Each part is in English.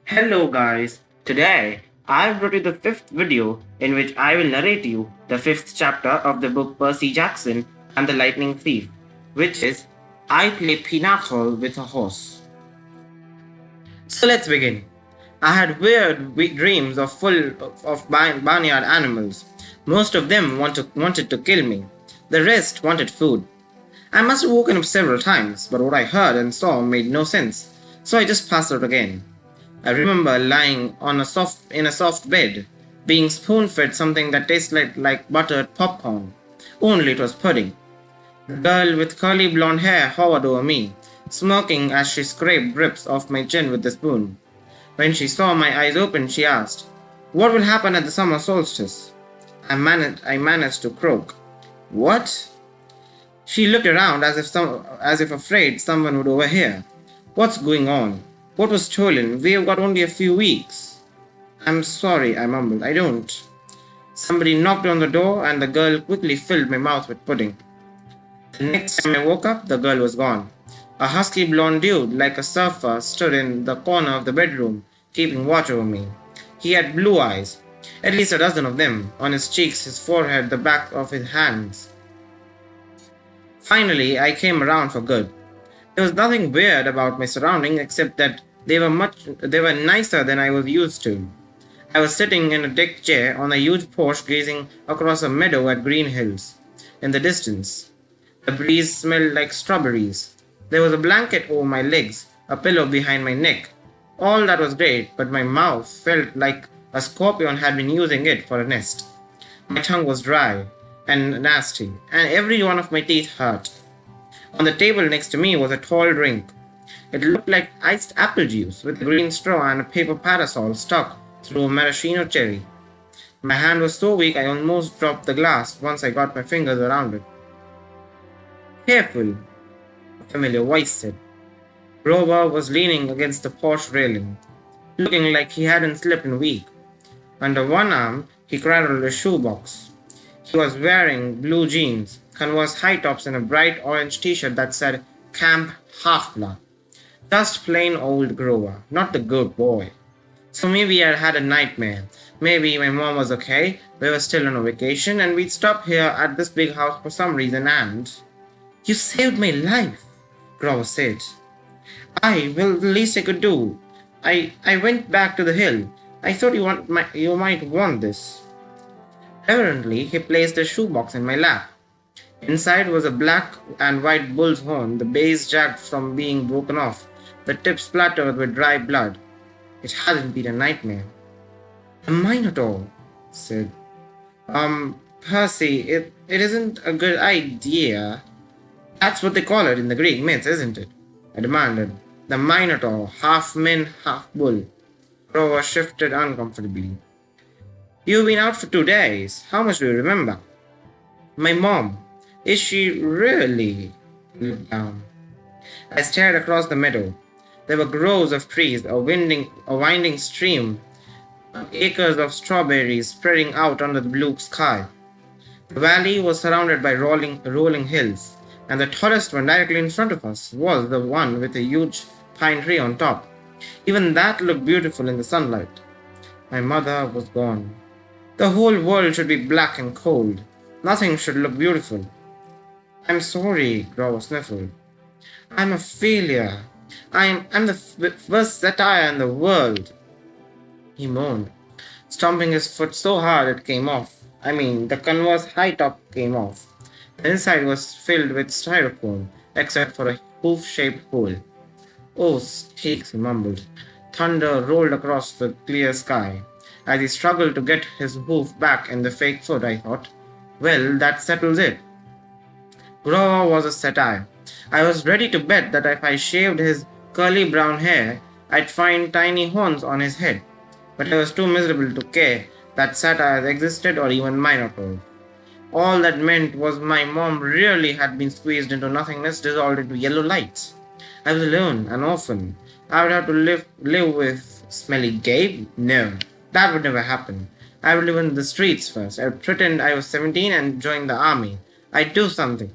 Hello guys, today I've brought you the fifth video in which I will narrate you the fifth chapter of the book Percy Jackson and the Lightning Thief, which is I Play Pinochle with a Horse. So let's begin. I had weird dreams of barnyard animals. Most of them wanted to kill me. The rest wanted food. I must have woken up several times, but what I heard and saw made no sense, so I just passed out again. I remember lying in a soft bed, being spoon-fed something that tasted like buttered popcorn. Only it was pudding. The girl with curly blonde hair hovered over me, smirking as she scraped drips off my chin with the spoon. When she saw my eyes open, she asked, "What will happen at the summer solstice?" I managed to croak. "What?" She looked around as if afraid someone would overhear. "What's going on? What was stolen? We've got only a few weeks." "I'm sorry," I mumbled. "I don't." Somebody knocked on the door, and the girl quickly filled my mouth with pudding. The next time I woke up, the girl was gone. A husky blonde dude, like a surfer, stood in the corner of the bedroom, keeping watch over me. He had blue eyes, at least a dozen of them, on his cheeks, his forehead, the back of his hands. Finally, I came around for good. There was nothing weird about my surroundings except that they were nicer than I was used to. I was sitting in a deck chair on a huge porch gazing across a meadow at green hills. In the distance, the breeze smelled like strawberries. There was a blanket over my legs, a pillow behind my neck. All that was great, but my mouth felt like a scorpion had been using it for a nest. My tongue was dry and nasty, and every one of my teeth hurt. On the table next to me was a tall drink. It looked like iced apple juice with a green straw and a paper parasol stuck through a maraschino cherry. My hand was so weak I almost dropped the glass once I got my fingers around it. "Careful," a familiar voice said. Grover was leaning against the porch railing, looking like he hadn't slept in a week. Under one arm, he cradled a shoebox. He was wearing blue jeans, Converse high tops, and a bright orange t-shirt that said Camp Half-Blood. Just plain old Grover, not the good boy. So maybe I had a nightmare. Maybe my mom was okay, we were still on a vacation, and we'd stop here at this big house for some reason and... "You saved my life," Grover said. Well, the least I could do. I went back to the hill. I thought you might want this." Reverently, he placed the shoebox in my lap. Inside was a black and white bull's horn, the base jagged from being broken off, the tip splattered with dry blood. It hadn't been a nightmare. "A minotaur," said. Percy, it isn't a good idea." "That's what they call it in the Greek myths, isn't it?" I demanded. "The minotaur, half man, half bull." Grover shifted uncomfortably. "You've been out for 2 days. How much do you remember?" "My mom. Is she really?" He looked down. I stared across the meadow. There were groves of trees, a winding stream, acres of strawberries spreading out under the blue sky. The valley was surrounded by rolling hills, and the tallest one directly in front of us was the one with a huge pine tree on top. Even that looked beautiful in the sunlight. My mother was gone. The whole world should be black and cold. Nothing should look beautiful. "I'm sorry," Grover sniffled. "I'm a failure. I'm the worst satire in the world." He moaned, stomping his foot so hard it came off. The Converse high top came off. The inside was filled with styrofoam, except for a hoof-shaped hole. "Oh, steaks," he mumbled. Thunder rolled across the clear sky. As he struggled to get his hoof back in the fake foot, I thought, well, that settles it. Grover was a satire. I was ready to bet that if I shaved his curly brown hair, I'd find tiny horns on his head. But I was too miserable to care that satires existed or even minotaurs. All that meant was my mom really had been squeezed into nothingness, dissolved into yellow lights. I was alone, an orphan. I would have to live with smelly Gabe? No, that would never happen. I would live in the streets first. I would pretend I was 17 and join the army. I'd do something.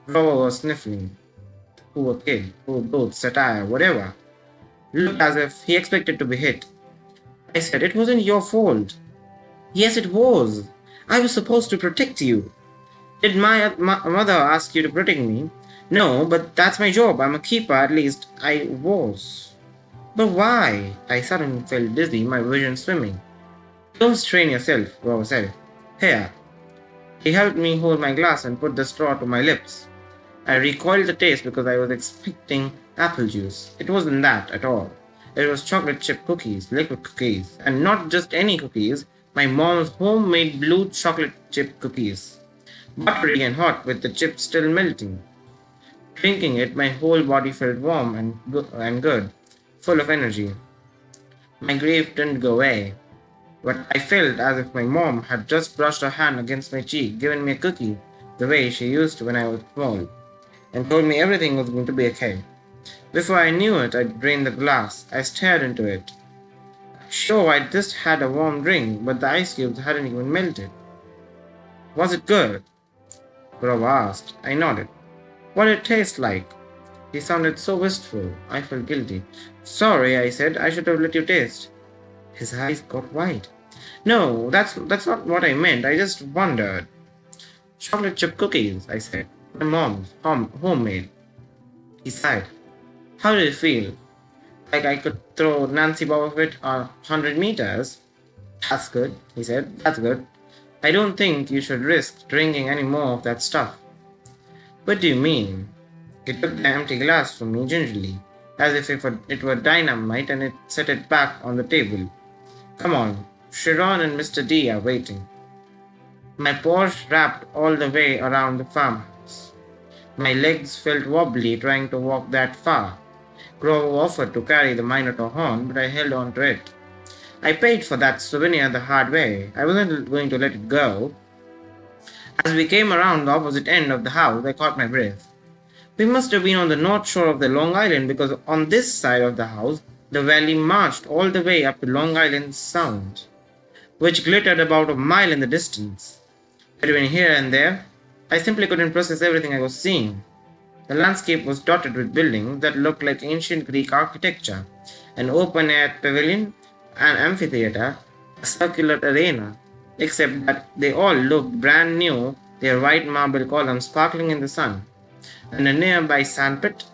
Grover was sniffling. Poor kid, poor goat, satire, whatever. looked as if he expected to be hit. I said, "It wasn't your fault." "Yes, it was. I was supposed to protect you." "Did my mother ask you to protect me?" "No, but that's my job. I'm a keeper, at least I was." "But why?" I suddenly felt dizzy, my vision swimming. "Don't strain yourself," Rob said. "Here." He helped me hold my glass and put the straw to my lips. I recoiled the taste because I was expecting apple juice. It wasn't that at all. It was chocolate chip cookies, liquid cookies, and not just any cookies, my mom's homemade blue chocolate chip cookies. Buttery and hot with the chips still melting. Drinking it, my whole body felt warm and good, full of energy. My grief didn't go away, but I felt as if my mom had just brushed her hand against my cheek, given me a cookie, the way she used to when I was small, and told me everything was going to be okay. Before I knew it, I drained the glass. I stared into it. Sure, I just had a warm drink, but the ice cubes hadn't even melted. "Was it good?" Rob asked. I nodded. "What did it taste like?" He sounded so wistful. I felt guilty. "Sorry," I said. "I should have let you taste." His eyes got wide. "No, that's not what I meant. I just wondered." "Chocolate chip cookies," I said. "My mom's homemade." He sighed. "How did it feel?" "Like I could throw Nancy Bob of it 100 meters." "That's good," he said. "That's good. I don't think you should risk drinking any more of that stuff." "What do you mean?" He took the empty glass from me gingerly, as if it were dynamite, and it set it back on the table. "Come on, Sharon and Mr. D are waiting." My Porsche wrapped all the way around the farmhouse. My legs felt wobbly trying to walk that far. Grover offered to carry the Minotaur horn, but I held on to it. I paid for that souvenir the hard way. I wasn't going to let it go. As we came around the opposite end of the house, I caught my breath. We must have been on the north shore of the Long Island, because on this side of the house, the valley marched all the way up to Long Island Sound, which glittered about a mile in the distance. Between here and there, I simply couldn't process everything I was seeing. The landscape was dotted with buildings that looked like ancient Greek architecture: an open-air pavilion, an amphitheater, a circular arena, except that they all looked brand new, their white marble columns sparkling in the sun. In a nearby sandpit,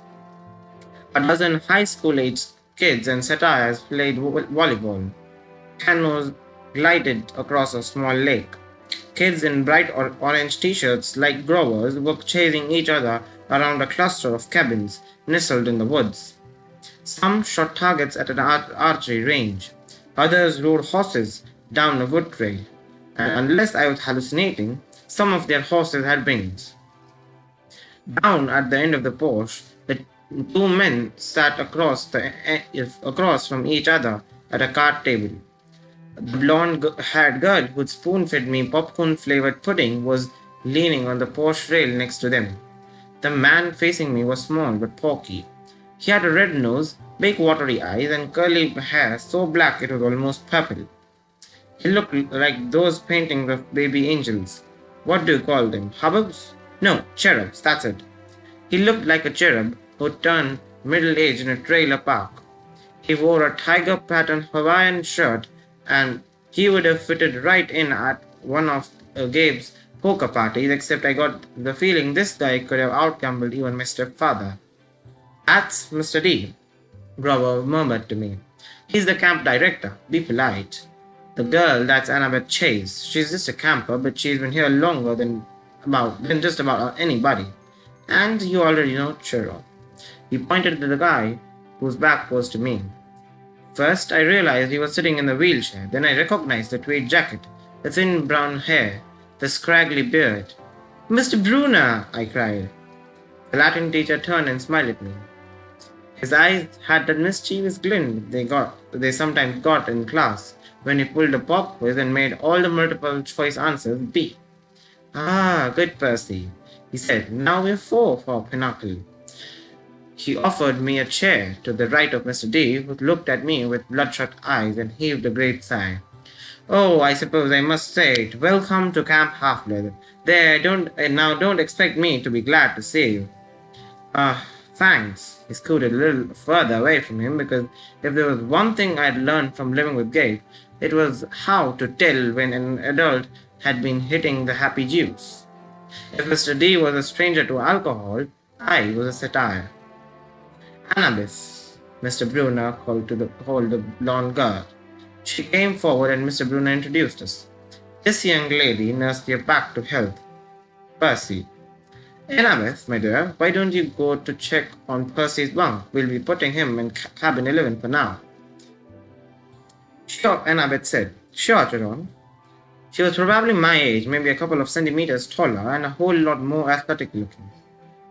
a dozen high school-age kids and satyrs played volleyball. Canoes glided across a small lake. Kids in bright orange t-shirts like Grover's were chasing each other around a cluster of cabins nestled in the woods. Some shot targets at an archery range. Others rode horses down a wood trail. And unless I was hallucinating, some of their horses had wings. Down at the end of the porch, the two men sat across from each other at a card table. The blonde-haired girl who'd spoon-fed me popcorn-flavored pudding was leaning on the porch rail next to them. The man facing me was small but porky. He had a red nose, big watery eyes, and curly hair so black it was almost purple. He looked like those paintings of baby angels. What do you call them? Hubbubs? No, cherubs, that's it. He looked like a cherub who turned middle-aged in a trailer park. He wore a tiger-patterned Hawaiian shirt, and he would have fitted right in at one of Gabe's poker parties, except I got the feeling this guy could have outgambled even my stepfather. "That's Mr. D," Grover murmured to me. "He's the camp director. Be polite." "The girl, that's Annabeth Chase. She's just a camper, but she's been here longer than just about anybody. And you already know Chiro." He pointed to the guy whose back was to me. First, I realized he was sitting in the wheelchair. Then I recognized the tweed jacket, the thin brown hair, the scraggly beard. "Mr. Brunner!" I cried. The Latin teacher turned and smiled at me. His eyes had that mischievous glint they sometimes got in class when he pulled a pop quiz and made all the multiple choice answers B. "Ah, good, Percy," he said. "Now we're 4 for Pinochle." He offered me a chair to the right of Mr. D, who looked at me with bloodshot eyes and heaved a great sigh. "Oh, I suppose I must say it. Welcome to Camp Half-Blood. Don't expect me to be glad to see you." Thanks. He scooted a little further away from him because if there was one thing I'd learned from living with Gabe, it was how to tell when an adult had been hitting the happy juice. If Mr. D was a stranger to alcohol, I was a satire. Annabeth, Mr. Brunner called the blonde girl. She came forward and Mr. Brunner introduced us. This young lady nursed you back to health. Percy. Annabeth, my dear, why don't you go to check on Percy's bunk? We'll be putting him in cabin 11 for now. Sure, Annabeth said. Sure, Jerome. She was probably my age, maybe a couple of centimeters taller and a whole lot more athletic looking.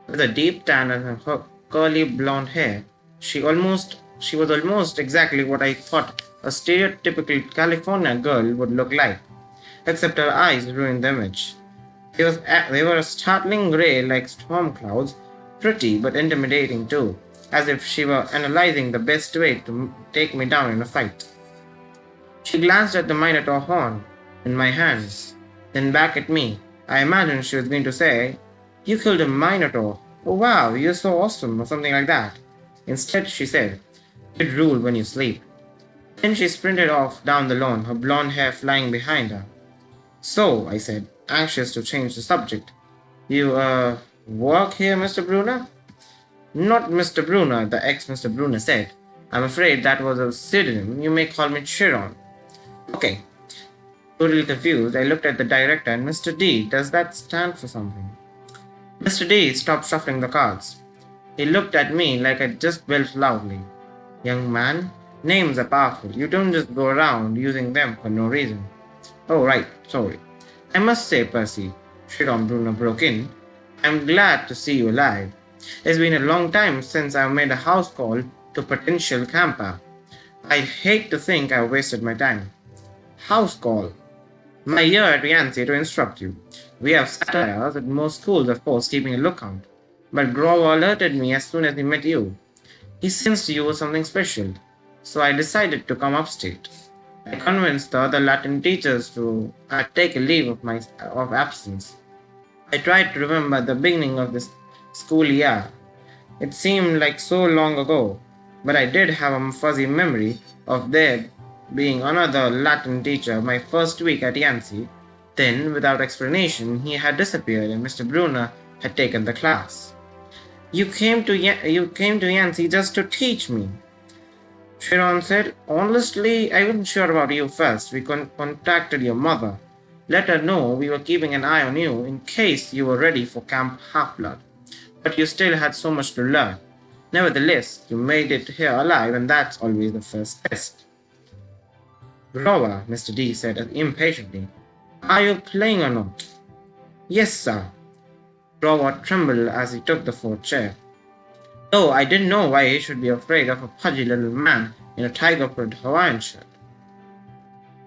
With a deep tan and her curly blonde hair, she was almost exactly what I thought a stereotypical California girl would look like, except her eyes ruined the image. They were a startling gray like storm clouds, pretty but intimidating too, as if she were analyzing the best way to take me down in a fight. She glanced at the Minotaur horn in my hands, then back at me. I imagined she was going to say, "You killed a Minotaur. Oh wow, you're so awesome," or something like that. Instead, she said, "You'd rule when you sleep." Then she sprinted off down the lawn, her blonde hair flying behind her. So, I said, anxious to change the subject. You, work here, Mr. Brunner? Not Mr. Brunner, the ex-Mr. Brunner said. I'm afraid that was a pseudonym. You may call me Chiron. Okay. Totally confused, I looked at the director and Mr. D, does that stand for something? Mr. D stopped shuffling the cards. He looked at me like I just belched loudly. Young man, names are powerful. You don't just go around using them for no reason. Oh, right, sorry. I must say, Percy, Chiron Brunner broke in, I'm glad to see you alive. It's been a long time since I've made a house call to potential camper. I'd hate to think I've wasted my time. House call. My year at Yancey to instruct you. We have satires at most schools, of course, keeping a lookout. But Grover alerted me as soon as he met you. He sensed you were something special, so I decided to come upstate. I convinced the other Latin teachers to take a leave of absence. I tried to remember the beginning of this school year. It seemed like so long ago, but I did have a fuzzy memory of there being another Latin teacher my first week at Yancey. Then, without explanation, he had disappeared and Mr. Brunner had taken the class. You came to Yancey just to teach me, Chiron said. Honestly, I wasn't sure about you first. We contacted your mother. Let her know we were keeping an eye on you in case you were ready for Camp Half-Blood. But you still had so much to learn. Nevertheless, you made it here alive, and that's always the first test. Grover, Mr. D said impatiently, are you playing or not? Yes, sir. Grover trembled as he took the fourth chair. Though I didn't know why he should be afraid of a pudgy little man in a tiger-print Hawaiian shirt.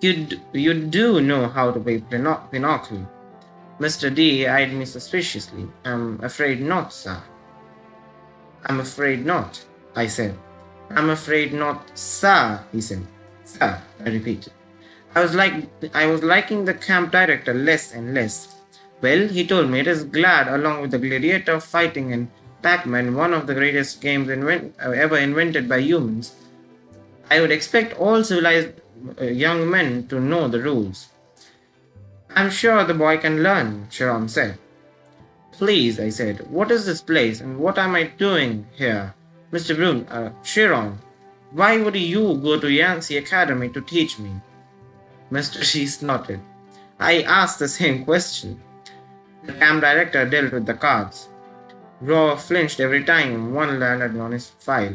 You do know how to play Pinochle. Mr. D eyed me suspiciously. I'm afraid not, sir. I'm afraid not, I said. I'm afraid not, sir, he said. Sir, I repeated. I was liking the camp director less and less. Well, he told me it is glad, along with the gladiator fighting and Pac-Man, one of the greatest games ever invented by humans. I would expect all civilized young men to know the rules. I'm sure the boy can learn, Chiron said. Please, I said, what is this place and what am I doing here? Mr. Chiron, why would you go to Yancey Academy to teach me? Mr. She snorted. I asked the same question. The camp director dealt with the cards. Grover flinched every time one landed on his file.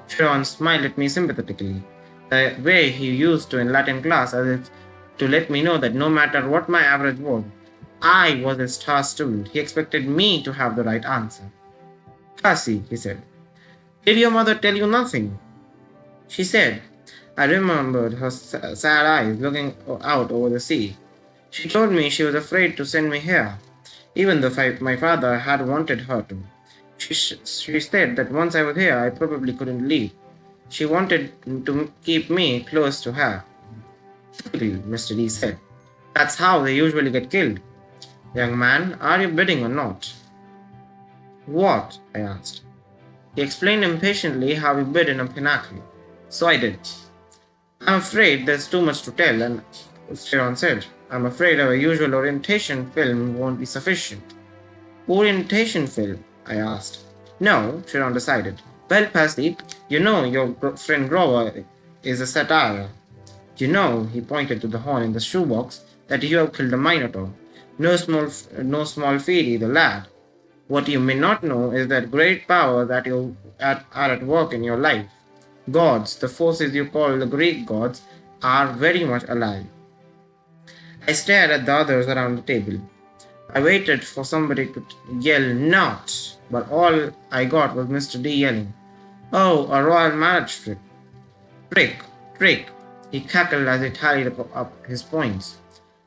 Chiron smiled at me sympathetically, the way he used to in Latin class, as if to let me know that no matter what my average was, I was a star student. He expected me to have the right answer. Percy, he said, did your mother tell you nothing? She said. I remembered her sad eyes looking out over the sea. She told me she was afraid to send me here, even though my father had wanted her to. She said that once I was here, I probably couldn't leave. She wanted to keep me close to her. Typical, Mr. D said. That's how they usually get killed. Young man, are you bidding or not? What? I asked. He explained impatiently how he bid in a pinnacle. So I did. I'm afraid there's too much to tell, and Sharon said, I'm afraid our usual orientation film won't be sufficient. Orientation film? I asked. No, Sharon decided. Well, Percy, you know your friend Grover is a satire. You know, he pointed to the horn in the shoebox, that you have killed a Minotaur. No small feat either, lad. What you may not know is that great power that are at work in your life. Gods, the forces you call the Greek gods, are very much alive. I stared at the others around the table. I waited for somebody to yell not, but all I got was Mr. D yelling, Oh, a royal marriage trick. Trick, trick. He cackled as he tallied up his points.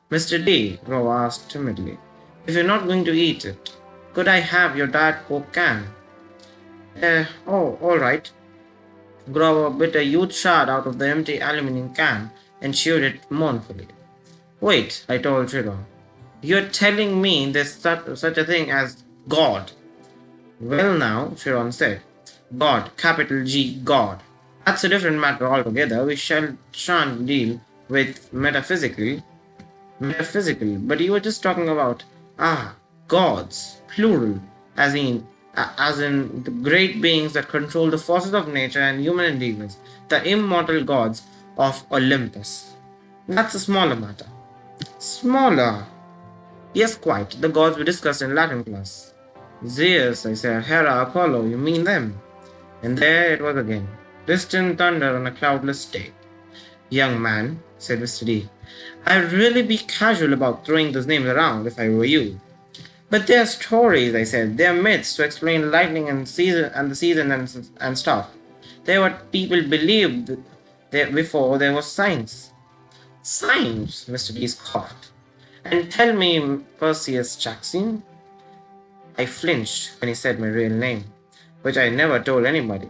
Mr. D, Grover asked timidly, if you're not going to eat it, could I have your Diet Coke can? All right. Grover bit a huge shard out of the empty aluminum can and chewed it mournfully. Wait, I told Shiro. You're telling me there's such a thing as God. Well now, Chiron said. God, capital G, God. That's a different matter altogether. We shan't deal with metaphysical, but you were just talking about, gods, plural, as in the great beings that control the forces of nature and human endeavors, the immortal gods of Olympus. That's a smaller matter. Smaller? Yes, quite. The gods we discussed in Latin class. Zeus, I said, Hera, Apollo, you mean them? And there it was again. Distant thunder on a cloudless day. Young man, said Mr. D, I'd really be casual about throwing those names around if I were you. But they're stories, I said. They're myths to explain lightning and the season and stuff. They're what people believed before there was science. Science, Mr. D scoffed. And tell me, Perseus Jackson. I flinched when he said my real name, which I never told anybody.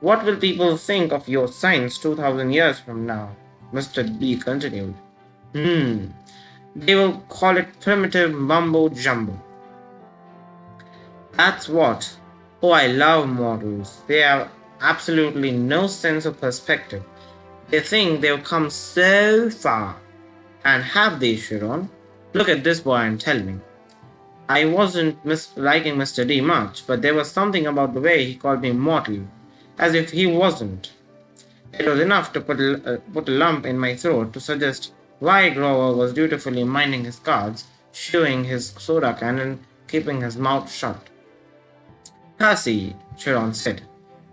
What will people think of your science 2,000 years from now? Mr. D continued. They will call it primitive mumbo jumbo. That's what. Oh, I love mortals. They have absolutely no sense of perspective. They think they've come so far. And have they, Chiron? Look at this boy and tell me. I wasn't liking Mr. D much, but there was something about the way he called me mortal, as if he wasn't. It was enough to put a lump in my throat to suggest why Grover was dutifully minding his cards, chewing his soda can, and keeping his mouth shut. Percy, Chiron said,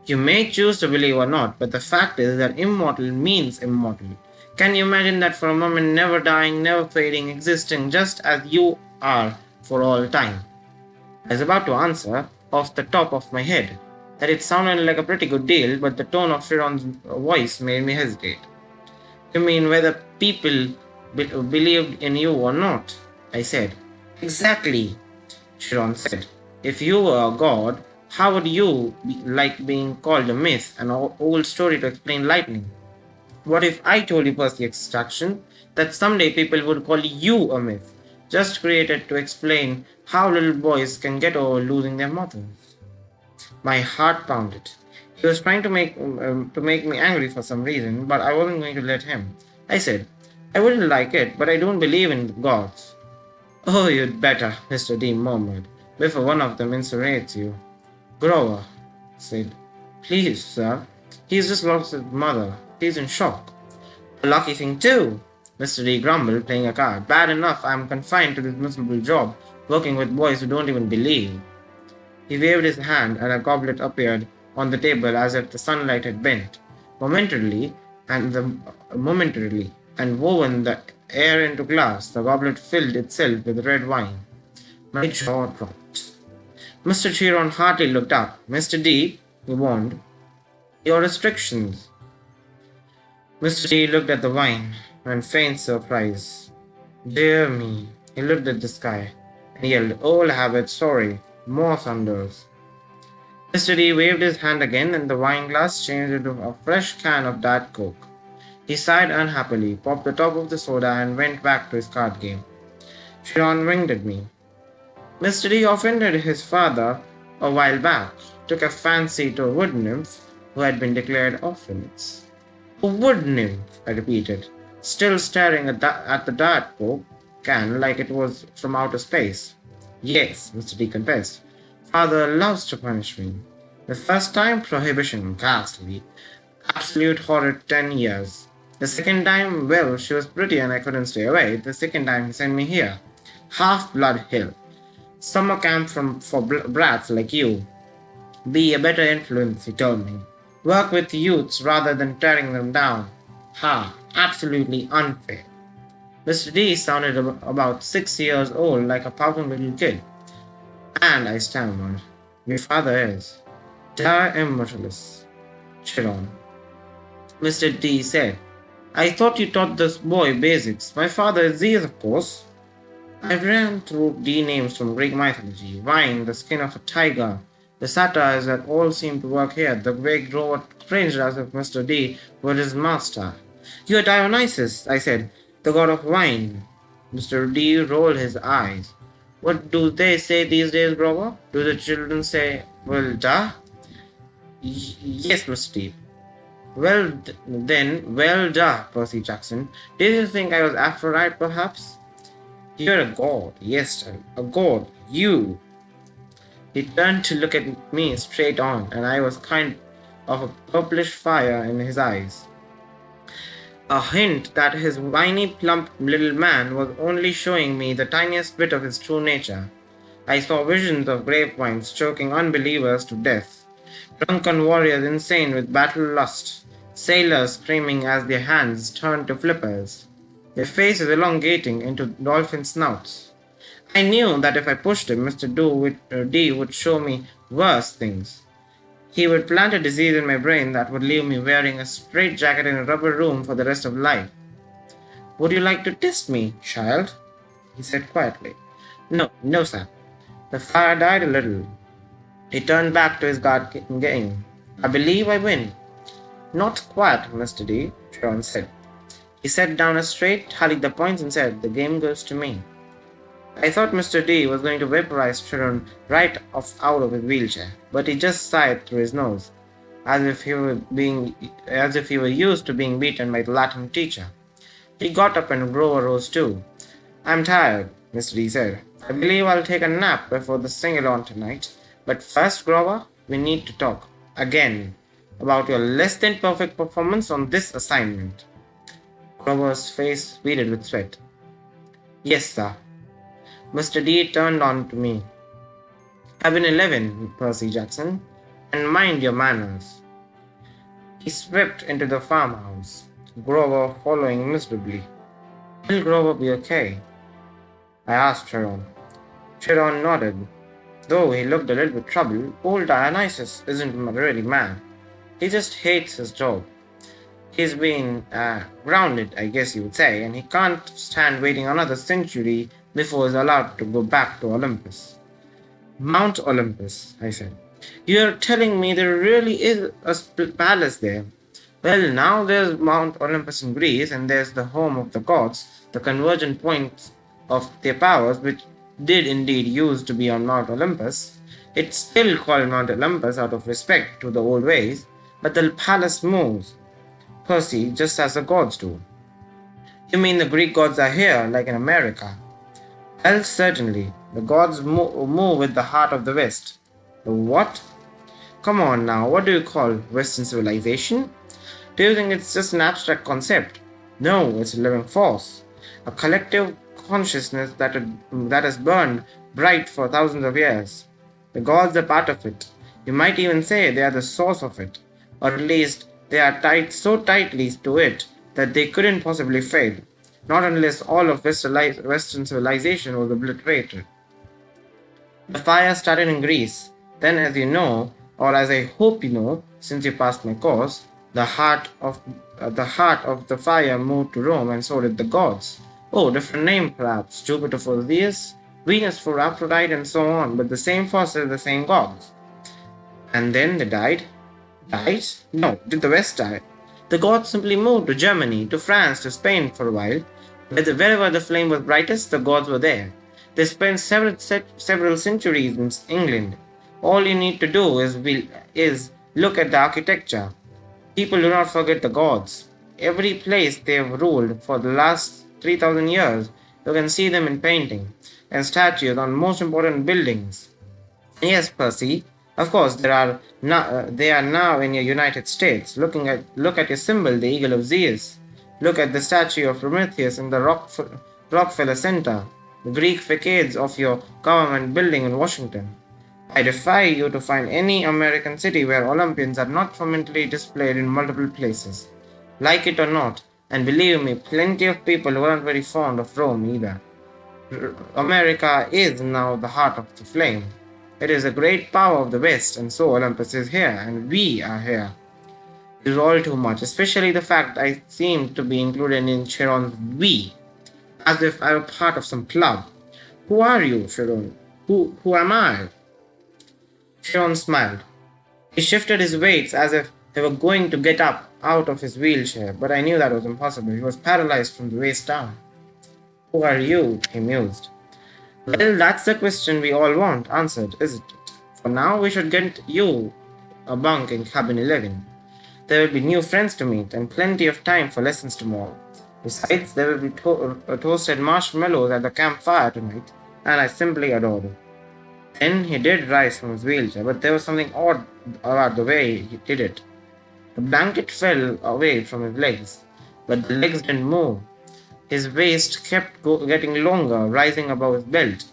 you may choose to believe or not, but the fact is that immortal means immortal. Can you imagine that for a moment, never dying, never fading, existing just as you are for all time? I was about to answer off the top of my head that it sounded like a pretty good deal, but the tone of Chiron's voice made me hesitate. You mean whether people believed in you or not? I said. Exactly, Chiron said. If you were a god, how would you like being called a myth, an old story to explain lightning? What if I told you, Percy Extraction, that someday people would call you a myth, just created to explain how little boys can get over losing their mothers? My heart pounded. He was trying to make me angry for some reason, but I wasn't going to let him. I said, I wouldn't like it, but I don't believe in gods. Oh, you'd better, Mr. D murmured, before one of them incinerates you. Grover said, Please, sir. He's just lost his mother. He's in shock. A lucky thing, too, Mr. D grumbled, playing a card. Bad enough I'm confined to this miserable job, working with boys who don't even believe. He waved his hand, and a goblet appeared on the table as if the sunlight had bent. Momentarily, and woven the air into glass, the goblet filled itself with red wine. My jaw dropped. Mr. Chiron hardly looked up. Mr. D, he warned, your restrictions. Mr. D looked at the wine in faint surprise. Dear me, he looked at the sky and yelled, Old habit, sorry, more thunders. Mr. D waved his hand again and the wine glass changed into a fresh can of Diet Coke. He sighed unhappily, popped the top of the soda and went back to his card game. Chiron winked at me. Mr. D offended his father a while back. took a fancy to a wood nymph who had been declared orphaness. A wood nymph, I repeated, still staring at the Diet Coke can like it was from outer space. Yes, Mr. D confessed. Father loves to punish me. The first time, prohibition, ghastly. Absolute horrid 10 years. The second time, well, she was pretty and I couldn't stay away. The second time, he sent me here. Half-Blood Hill. Summer camp for brats like you. Be a better influence, he told me. Work with youths rather than tearing them down. Ha, absolutely unfair. Mr. D sounded about 6 years old, like a pouting little kid. And I stammered, your father is. Dire immortalist. Chiron. Mr. D said, I thought you taught this boy basics. My father is Zeus, of course. I ran through D names from Greek mythology, wine, the skin of a tiger, the satires that all seemed to work here. The vague Grover cringed as if Mr. D were his master. You are Dionysus, I said, the god of wine. Mr. D rolled his eyes. What do they say these days, Grover? Do the children say, well, duh? Yes, Mr. D. Well, well, duh, Percy Jackson. Did you think I was Aphrodite, perhaps? You're a god, yes, child, a god, you. He turned to look at me straight on, and I was kind of a purplish fire in his eyes. A hint that his whiny, plump little man was only showing me the tiniest bit of his true nature. I saw visions of grapevines choking unbelievers to death, drunken warriors insane with battle lust, sailors screaming as their hands turned to flippers, their faces elongating into dolphin snouts. I knew that if I pushed him, Mr. D would show me worse things. He would plant a disease in my brain that would leave me wearing a straitjacket in a rubber room for the rest of life. Would you like to test me, child? He said quietly. No, sir. The fire died a little. He turned back to his guard game. I believe I win. Not quite, Mr. D, Chiron said. He sat down straight, tallied the points, and said, the game goes to me. I thought Mr. D was going to vaporize Chiron right out of his wheelchair, but he just sighed through his nose, as if he were used to being beaten by the Latin teacher. He got up and Grover rose too. I'm tired, Mr. D said. I believe I'll take a nap before the sing-along tonight. But first, Grover, we need to talk, again, about your less than perfect performance on this assignment. Grover's face beaded with sweat. Yes, sir. Mr. D turned on to me. I've been 11, Percy Jackson, and mind your manners. He swept into the farmhouse, Grover following miserably. Will Grover be okay? I asked Chiron. Chiron nodded. Though he looked a little bit troubled, old Dionysus isn't really mad. He just hates his job. He's been grounded, I guess you would say, and he can't stand waiting another century before he's allowed to go back to Olympus. Mount Olympus, I said. You're telling me there really is a palace there? Well, now there's Mount Olympus in Greece, and there's the home of the gods, the convergent points of their powers, which did indeed used to be on Mount Olympus. It's still called Mount Olympus out of respect to the old ways, but the palace moves, Percy, just as the gods do. You mean the Greek gods are here, like in America? Well, certainly. The gods move with the heart of the West. The what? Come on now, what do you call Western civilization? Do you think it's just an abstract concept? No, it's a living force. A collective consciousness that has burned bright for thousands of years. The gods are part of it. You might even say they are the source of it. Or at least they are tied so tightly to it that they couldn't possibly fail. Not unless all of Western civilization was obliterated. The fire started in Greece. Then, as you know, or as I hope you know, since you passed my course, the heart of the fire moved to Rome, and so did the gods. Oh, different name perhaps. Jupiter for Zeus, Venus for Aphrodite, and so on, but the same forces, the same gods. And then they died? Died? No, did the West die? The gods simply moved to Germany, to France, to Spain for a while. Wherever the flame was brightest, the gods were there. They spent several centuries in England. All you need to do is look at the architecture. People do not forget the gods. Every place they have ruled for the last 3,000 years, you can see them in painting and statues on most important buildings. Yes, Percy. Of course, they are now in your United States. Look at your symbol, the Eagle of Zeus. Look at the statue of Prometheus in the Rockefeller Center, the Greek facades of your government building in Washington. I defy you to find any American city where Olympians are not prominently displayed in multiple places. Like it or not, and believe me, plenty of people weren't very fond of Rome either. America is now the heart of the flame. It is a great power of the West, and so Olympus is here, and we are here. It is all too much, especially the fact I seem to be included in Chiron's we, as if I were part of some club. Who are you, Chiron? Who am I? Chiron smiled. He shifted his weights as if he were going to get up out of his wheelchair, but I knew that was impossible. He was paralyzed from the waist down. Who are you? He mused. Well, that's the question we all want answered, isn't it? For now, we should get you a bunk in cabin 11. There will be new friends to meet and plenty of time for lessons tomorrow. Besides, there will be toasted marshmallows at the campfire tonight, and I simply adore it. Then he did rise from his wheelchair, but there was something odd about the way he did it. The blanket fell away from his legs, but the legs didn't move. His waist kept getting longer, rising above his belt.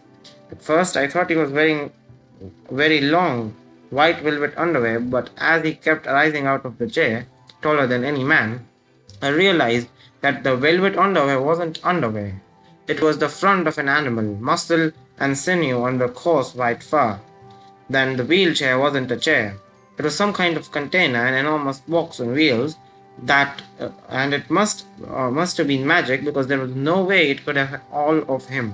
At first, I thought he was wearing very long, white velvet underwear, but as he kept rising out of the chair, taller than any man, I realized that the velvet underwear wasn't underwear. It was the front of an animal, muscle and sinew under coarse white fur. Then the wheelchair wasn't a chair. It was some kind of container, an enormous box on wheels, and it must have been magic because there was no way it could have all of him.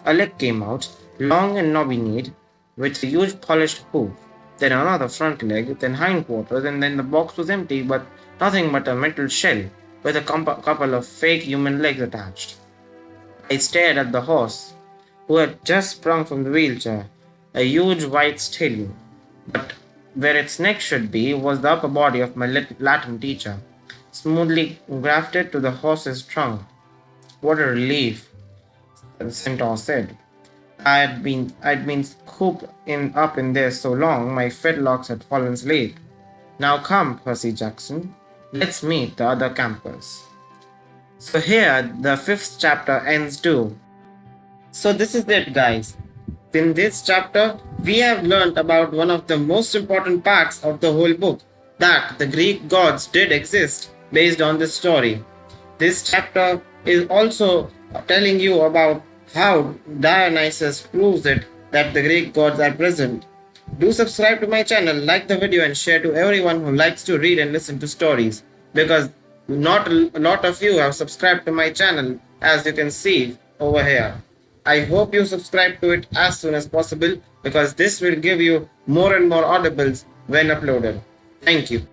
A leg came out, long and knobby-kneed, with a huge polished hoof. Then another front leg, then hindquarters, and then the box was empty, but nothing but a metal shell with a couple of fake human legs attached. I stared at the horse, who had just sprung from the wheelchair, a huge white stallion. But where its neck should be was the upper body of my Latin teacher, smoothly grafted to the horse's trunk. What a relief, the centaur said. I'd been cooped up in there so long, my fetlocks had fallen asleep. Now come, Percy Jackson, let's meet the other campers. So here, the 5th chapter ends too. So this is it, guys. In this chapter, we have learnt about one of the most important parts of the whole book, that the Greek gods did exist based on this story. This chapter is also telling you about how Dionysus proves it that the Greek gods are present. Do subscribe to my channel, like the video and share to everyone who likes to read and listen to stories, because not a lot of you have subscribed to my channel, as you can see over here. I hope you subscribe to it as soon as possible because this will give you more and more audibles when uploaded. Thank you.